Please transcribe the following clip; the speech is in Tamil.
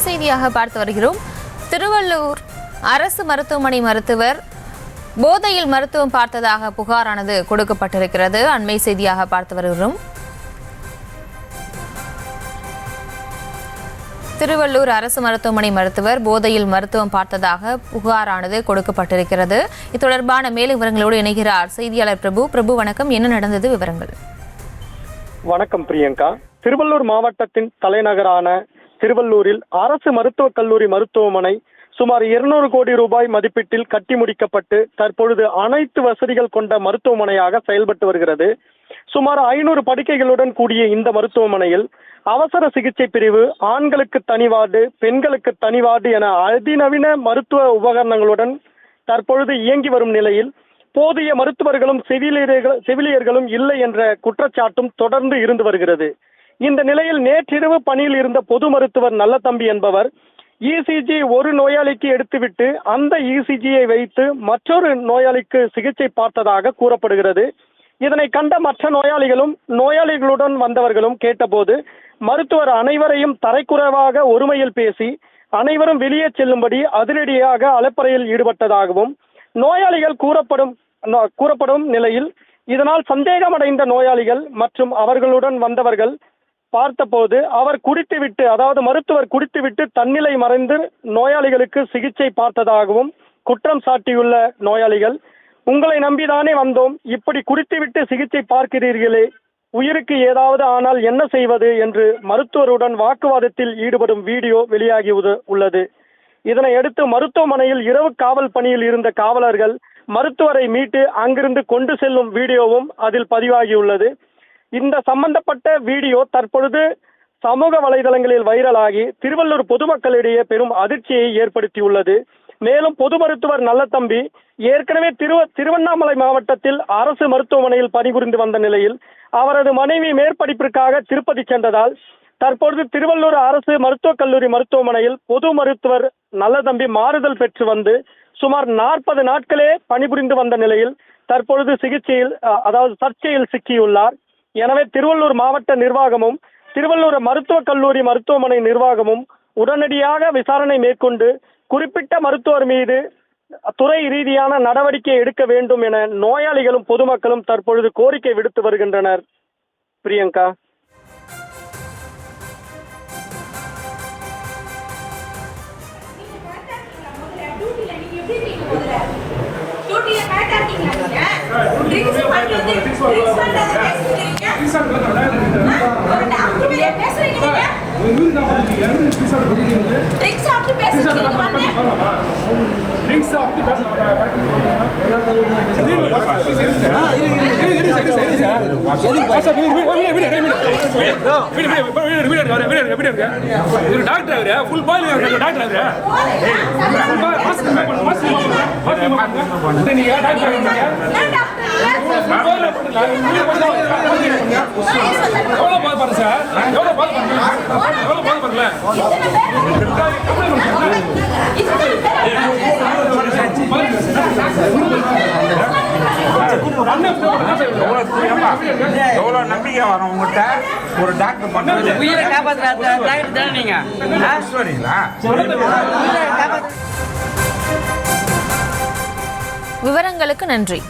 செய்தியாக பார்த்து வருகிறோம். திருவள்ளூர் அரசு மருத்துவமனை மருத்துவர் போதையில் மருத்துவம் பார்த்ததாக புகாரானது கொடுக்கப்பட்டிருக்கிறது. அண்மை செய்தியாக பார்த்து வருகிறோம். திருவள்ளூர் அரசு மருத்துவமனை மருத்துவர் போதையில் மருத்துவம் பார்த்ததாக புகாரானது கொடுக்கப்பட்டிருக்கிறது. இது தொடர்பான மேலும் விவரங்களோடு இணைகிறார் செய்தியாளர் பிரபு. பிரபு, வணக்கம். என்ன நடந்தது, விவரங்கள்? வணக்கம் பிரியங்கா. திருவள்ளூர் மாவட்டத்தின் தலைநகரான திருவள்ளூரில் அரசு மருத்துவக் கல்லூரி மருத்துவமனை சுமார் 200 கோடி ரூபாய் மதிப்பீட்டில் கட்டி முடிக்கப்பட்டு தற்பொழுது அனைத்து வசதிகள் கொண்ட மருத்துவமனையாக செயல்பட்டு வருகிறது. சுமார் 500 படுக்கைகளுடன் கூடிய இந்த மருத்துவமனையில் அவசர சிகிச்சை பிரிவு, ஆண்களுக்கு தனி வார்டு, பெண்களுக்கு தனி வார்டு என அதிநவீன மருத்துவ உபகரணங்களுடன் தற்பொழுது இயங்கி வரும் நிலையில் போதிய மருத்துவர்களும் செவிலியர்களும் இல்லை என்ற குற்றச்சாட்டும் தொடர்ந்து இருந்து வருகிறது. இந்த நிலையில் நேற்றிரவு பணியில் இருந்த பொது மருத்துவர் நல்லதம்பி என்பவர் இசிஜி ஒரு நோயாளிக்கு எடுத்துவிட்டு அந்த இசிஜியை வைத்து மற்றொரு நோயாளிக்கு சிகிச்சை பார்த்ததாக கூறப்படுகிறது. இதனை கண்ட மற்ற நோயாளிகளுடன் வந்தவர்களும் கேட்டபோது மருத்துவர் அனைவரையும் தரைக்குறைவாக ஒருமையில் பேசி அனைவரும் வெளியே செல்லும்படி அதிரடியாக அலப்பறையில் ஈடுபட்டதாகவும் நோயாளிகள் கூறப்படும் நிலையில் இதனால் சந்தேகமடைந்த நோயாளிகள் மற்றும் அவர்களுடன் வந்தவர்கள் பார்த்தபோது மருத்துவர் குடித்துவிட்டு தன்னிலை மறைந்து நோயாளிகளுக்கு சிகிச்சை பார்த்ததாகவும் குற்றம் சாட்டியுள்ள நோயாளிகள், உங்களை நம்பிதானே வந்தோம், இப்படி குடித்துவிட்டு சிகிச்சை பார்க்கிறீர்களே, உயிருக்கு ஏதாவது ஆனால் என்ன செய்வது என்று மருத்துவருடன் வாக்குவாதத்தில் ஈடுபடும் வீடியோ வெளியாகி உள்ளது. இதனையடுத்து மருத்துவமனையில் இரவு காவல் பணியில் இருந்த காவலர்கள் மருத்துவரை மீட்டு அங்கிருந்து கொண்டு செல்லும் வீடியோவும் அதில் பதிவாகியுள்ளது. இந்த சம்பந்தப்பட்ட வீடியோ தற்பொழுது சமூக வலைதளங்களில் வைரலாகி திருவள்ளூர் பொதுமக்களிடையே பெரும் அதிர்ச்சியை ஏற்படுத்தியுள்ளது. மேலும் பொது மருத்துவர் நல்லதம்பி ஏற்கனவே திருவண்ணாமலை மாவட்டத்தில் அரசு மருத்துவமனையில் பணிபுரிந்து வந்த நிலையில் அவரது மனைவி மேற்படிப்பிற்காக திருப்பதி சென்றதால் தற்பொழுது திருவள்ளூர் அரசு மருத்துவக் கல்லூரி மருத்துவமனையில் பொது மருத்துவர் நல்லதம்பி மாறுதல் பெற்று வந்து சுமார் 40 நாட்களே பணிபுரிந்து வந்த நிலையில் தற்பொழுது சர்ச்சையில் சிக்கியுள்ளார். எனவே திருவள்ளூர் மாவட்ட நிர்வாகமும் திருவள்ளூர் மருத்துவக் கல்லூரி மருத்துவமனை நிர்வாகமும் உடனடியாக விசாரணை மேற்கொண்டு குறிப்பிட்ட மருத்துவர் மீது துறை ரீதியான நடவடிக்கை எடுக்க வேண்டும் என நோயாளிகளும் பொதுமக்களும் தற்பொழுது கோரிக்கை விடுத்து வருகின்றனர். பிரியங்கா. எவ்வளவு நம்பிக்கை வரும் உங்கள்கிட்ட ஒரு டாக்டர் பண்றது உயிரை காப்பாற்றுறீங்களா நீங்க? விவரங்களுக்கு நன்றி.